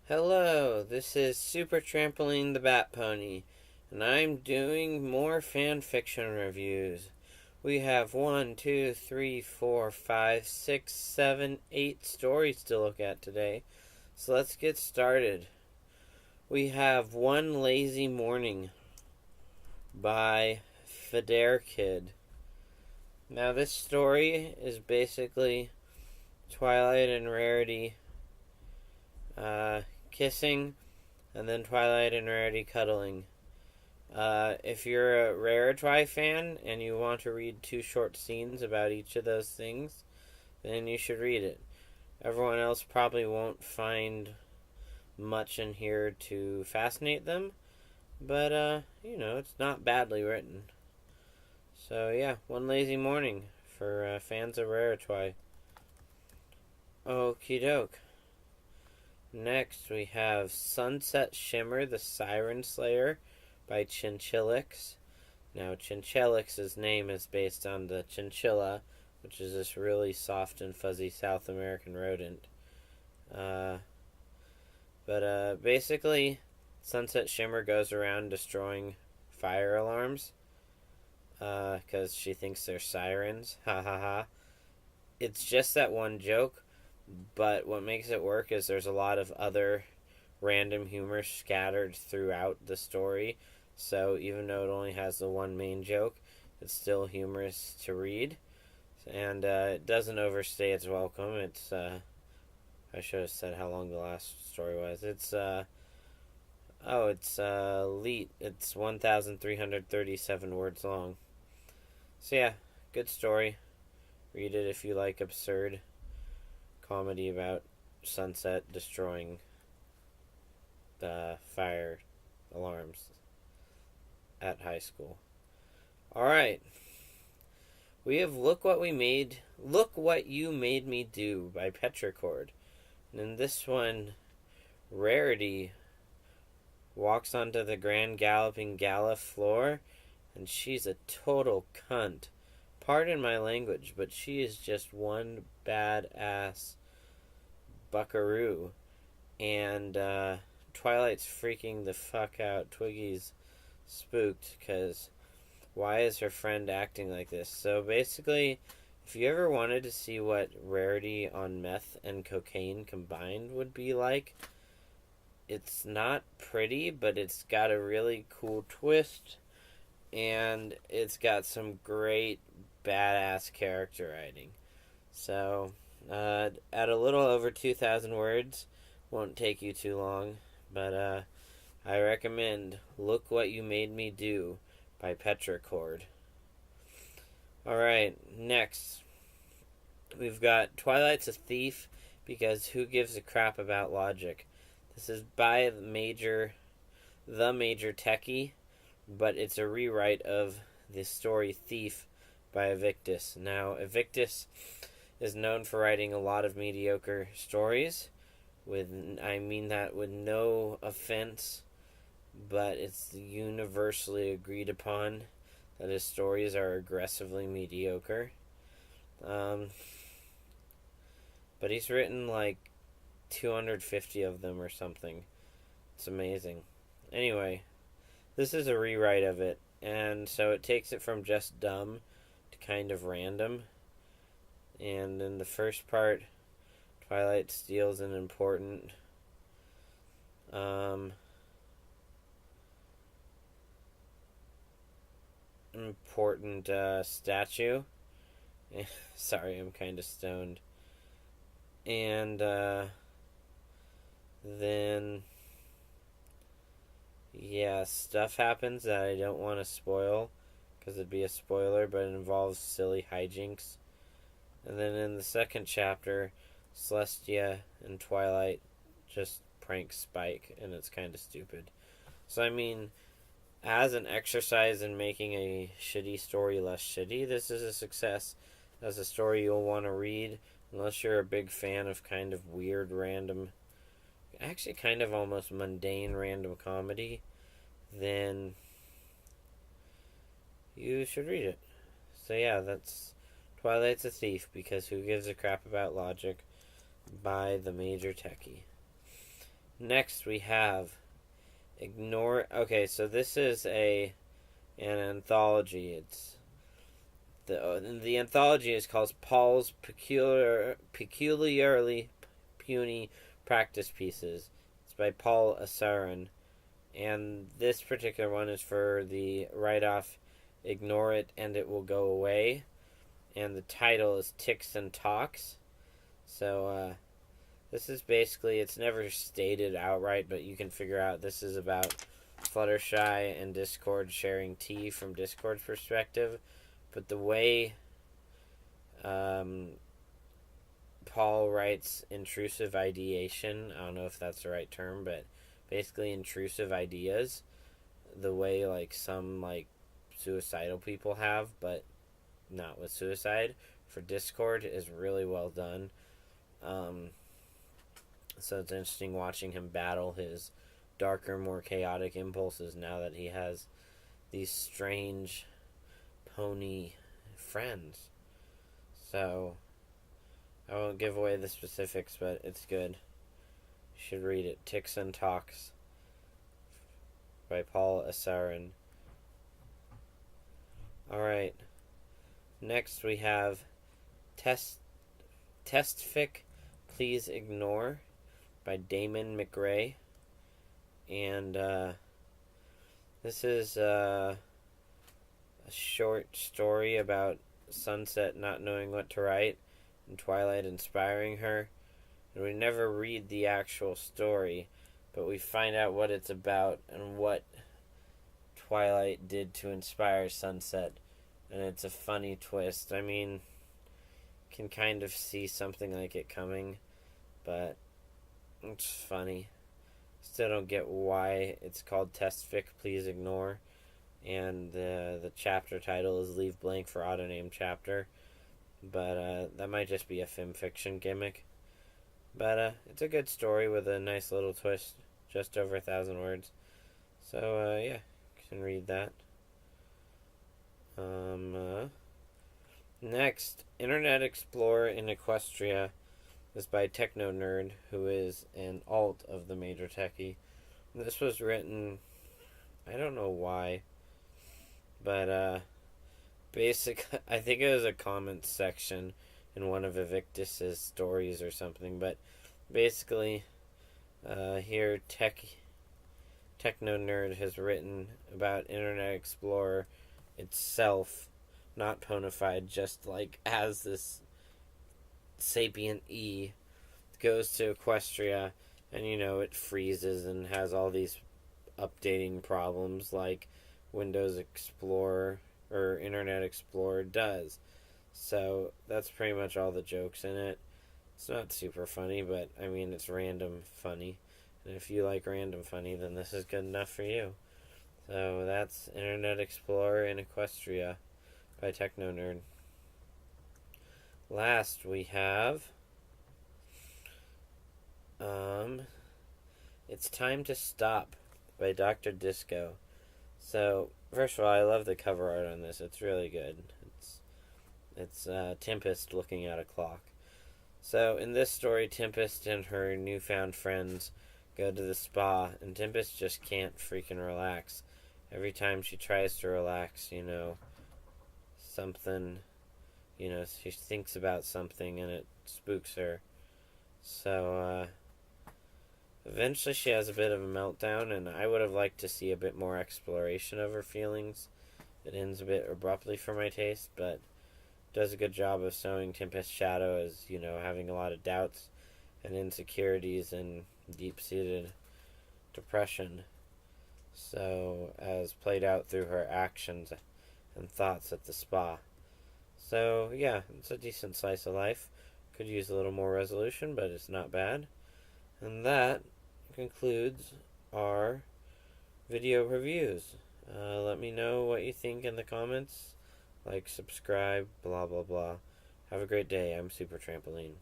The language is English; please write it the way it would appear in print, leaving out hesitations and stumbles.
Hello, this is Super Trampoline the Bat Pony, and I'm doing more fan fiction reviews. We have 8 stories to look at today, so let's get started. We have One Lazy Morning by Fedairkid. Now, this story is basically Twilight and Rarity kissing, and then Twilight and Rarity cuddling. If you're a Raritwi fan and you want to read 2 short scenes about each of those things, then you should read it. Everyone else probably won't find much in here to fascinate them, but, it's not badly written. So, yeah, One Lazy Morning for fans of Raritwi. Okie doke. Next, we have Sunset Shimmer, the Siren Slayer by Chinchillax. Now, Chinchillax's name is based on the chinchilla, which is this really soft and fuzzy South American rodent. Basically, Sunset Shimmer goes around destroying fire alarms because she thinks they're sirens. Ha ha ha. It's just that one joke, but what makes it work is there's a lot of other random humor scattered throughout the story. So even though it only has the one main joke, it's still humorous to read. And it doesn't overstay its welcome. It's, I should have said how long the last story was. It's elite. It's 1,337 words long. So yeah, good story. Read it if you like absurd comedy about Sunset destroying the fire alarms at high school. Alright. We have Look What You Made Me Do by Petrichord. And in this one, Rarity walks onto the Grand Galloping Gala floor, and she's a total cunt. Pardon my language, but she is just one badass buckaroo. And Twilight's freaking the fuck out. Twiggy's spooked because why is her friend acting like this? So basically, if you ever wanted to see what Rarity on meth and cocaine combined would be like, it's not pretty, but it's got a really cool twist, and it's got some great badass character writing. So, at a little over 2,000 words, won't take you too long, but I recommend Look What You Made Me Do by Petrichord. Alright, next, we've got Twilight's a Thief because who gives a crap about logic? This is by TheMajorTechie, but it's a rewrite of the story Thief by Evictus. Now, Evictus is known for writing a lot of mediocre stories. I mean that with no offense, but it's universally agreed upon that his stories are aggressively mediocre. But he's written like 250 of them or something. It's amazing. Anyway, this is a rewrite of it, and so it takes it from just dumb to kind of random. And in the first part, Twilight steals an important statue. Sorry, I'm kind of stoned. And then stuff happens that I don't want to spoil because it'd be a spoiler, but it involves silly hijinks. And then in the second chapter, Celestia and Twilight just prank Spike, and it's kind of stupid. So, I mean, as an exercise in making a shitty story less shitty, this is a success. As a story you'll want to read, unless you're a big fan of kind of weird, random, actually kind of almost mundane random comedy, then you should read it. So yeah, that's Twilight's a Thief because who gives a crap about logic by TheMajorTechie. Next we have Ignore. Okay, so this is an anthology. It's the anthology is called Paul's Peculiarly Puny Practice Pieces. It's by PaulAsaran, and this particular one is for the write-off Ignore It and It Will Go Away, and the title is Ticks and Tocks. So this is basically, it's never stated outright, but you can figure out this is about Fluttershy and Discord sharing tea from Discord's perspective. But the way Paul writes intrusive ideation, I don't know if that's the right term, but basically intrusive ideas, the way like some like suicidal people have, but not with suicide, for Discord is really well done. So it's interesting watching him battle his darker, more chaotic impulses now that he has these strange pony friends. So I won't give away the specifics, but it's good. You should read it. Ticks and Tocks by PaulAsaran. Alright. Next we have Testfic Please Ignore by Daemon, McRae. And this is a short story about Sunset not knowing what to write and Twilight inspiring her. And we never read the actual story, but we find out what it's about and what Twilight did to inspire Sunset. And it's a funny twist. I mean, can kind of see something like it coming, but it's funny. Still don't get why it's called Testfic Please Ignore, and the chapter title is Leave Blank for Auto-Name Chapter, but that might just be a fiction gimmick. But it's a good story with a nice little twist, just over 1,000 words. So yeah, you can read that. Next, Internet Explorer in Equestria is by TechnoNerd, who is an alt of TheMajorTechie. This was written, I don't know why, but I think it was a comments section in one of Evictus's stories or something, but basically here TechnoNerd has written about Internet Explorer itself, not ponified, just like as this sapient E goes to Equestria, and it freezes and has all these updating problems like Windows Explorer or Internet Explorer does. So that's pretty much all the jokes in it. It's not super funny, but I mean, it's random funny. And if you like random funny, then this is good enough for you. So that's Internet Explorer in Equestria by TechnoNerd. Last we have It's Time to Stop by Dr. Disco. So first of all, I love the cover art on this. It's really good. It's Tempest looking at a clock. So in this story, Tempest and her newfound friends go to the spa, and Tempest just can't freaking relax. Every time she tries to relax, something, she thinks about something and it spooks her. So eventually she has a bit of a meltdown, and I would have liked to see a bit more exploration of her feelings. It ends a bit abruptly for my taste, but does a good job of showing Tempest's shadow as, having a lot of doubts and insecurities and deep-seated depression. So, as played out through her actions and thoughts at the spa. So, yeah, it's a decent slice of life. Could use a little more resolution, but it's not bad. And that concludes our video reviews. Let me know what you think in the comments. Like, subscribe, blah, blah, blah. Have a great day. I'm Super Trampoline.